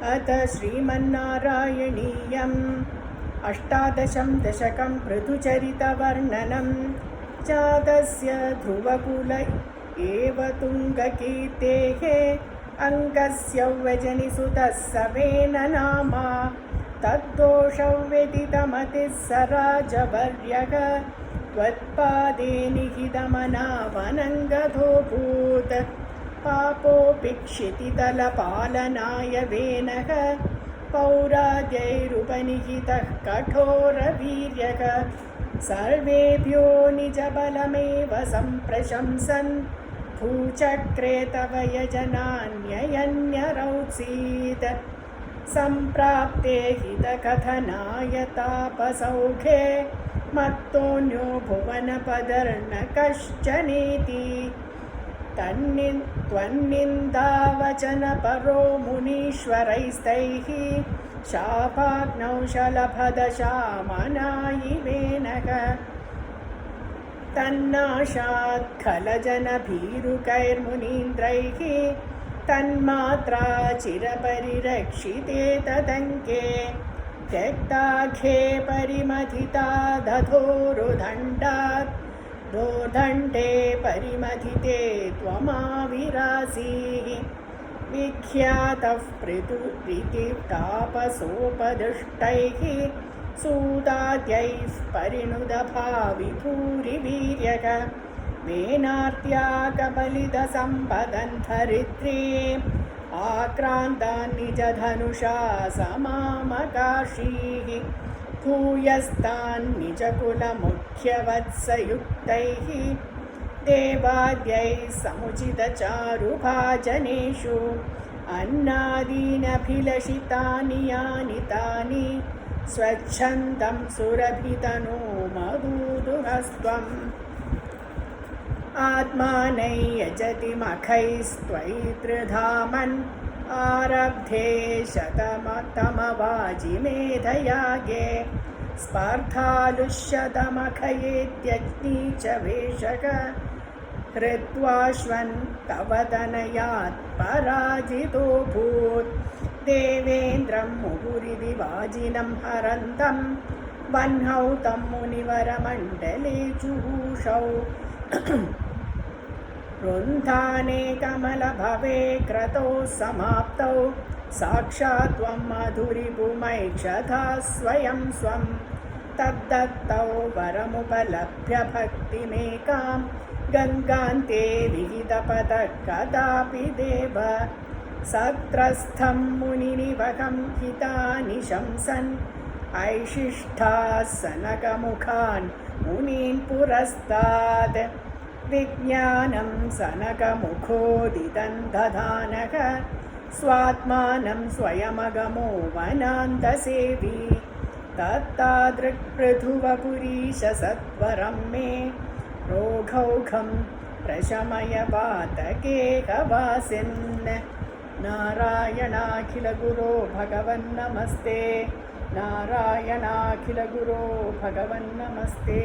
अथ श्रीमन्नारायणीयम् अष्टादशं दशकं पृथुचरितवर्णनं चादस्य ध्रुवकुल एव तुङ्गकीर्तेः अङ्गस्य व्यजनिसुतः सवेन नामा तद्दोषौ व्यतितमतिः स राजवर्यः त्वत्पादे निहितमनावनङ्गधोऽभूत् पापोऽपि क्षितितलपालनाय वेनः पौराद्यैरुपनिहितः कठोरवीर्यः सर्वेभ्यो निजबलमेव सम्प्रशंसन् भूचक्रे तव यजनान्ययन्यरौत्सीत् सम्प्राप्ते हितकथनाय तापसौखे मत्तोऽन्यो भुवनपदर्न कश्चनेति त्वन्निन्दावचनपरो मुनीश्वरैस्तैः शापाग्नौ शलभदशामनायिवेनः तन्नाशात् खलजनभीरुकैर्मुनीन्द्रैः तन्मात्रा चिरपरिरक्षिते तदङ्के त्यक्ताघे परिमथिता दधोरुदण्डात् दोर्दण्डे परिमथिते त्वमाविरासीः विख्यातः पृथुरितितापसोपदुष्टैः सूदाद्यैः परिणुदभाविभूरिवीर्यः वेनार्त्या कबलितसम्पदन् धरित्रीम् आक्रान्तान् निजधनुषा समामकाशीः भूयस्तान् निजकुलमुख्यवत्सयुक्तैः देवाद्यैः समुचितचारुभाजनेषु अन्नादीनभिलषितानि यानि तानि स्वच्छन्दं सुरभितनो मधुदुहस्त्वम् आत्मानै यजति मखैस्त्वयि त्रिधामन् आरब्धे शतमवाजिमेधयागे स्पर्धालुष्यतमखयेत्यग्नि च वेशक हृत्वाश्वन् तव तनयात् पराजितोऽभूत् देवेन्द्रं मुहुरिति वाजिनं हरन्तं वह्नौ तं मुनिवरमण्डले जुहूषौ रुन्धाने कमलभवे क्रतौ समाप्तौ साक्षात् त्वं मधुरिपुमैक्षथा स्वयं स्वं तद्दत्तौ वरमुपलभ्य भक्तिमेकां गङ्गान्ते विहितपदः कदापि देव सत्रस्थं मुनिनिवहं हितानि शंसन् ऐशिष्ठासनकमुखान् मुनीन् पुरस्तात् विज्ञानं सनकमुखोदितं दधानः स्वात्मानं स्वयमगमो वनान्तसेवी तत्तादृक्पृथुवपुरीश सत्वरं मे रोगौघं प्रशमय पातकेकवासिन् नारायणाखिलगुरो भगवन्नमस्ते नारायणाखिलगुरो भगवन्नमस्ते।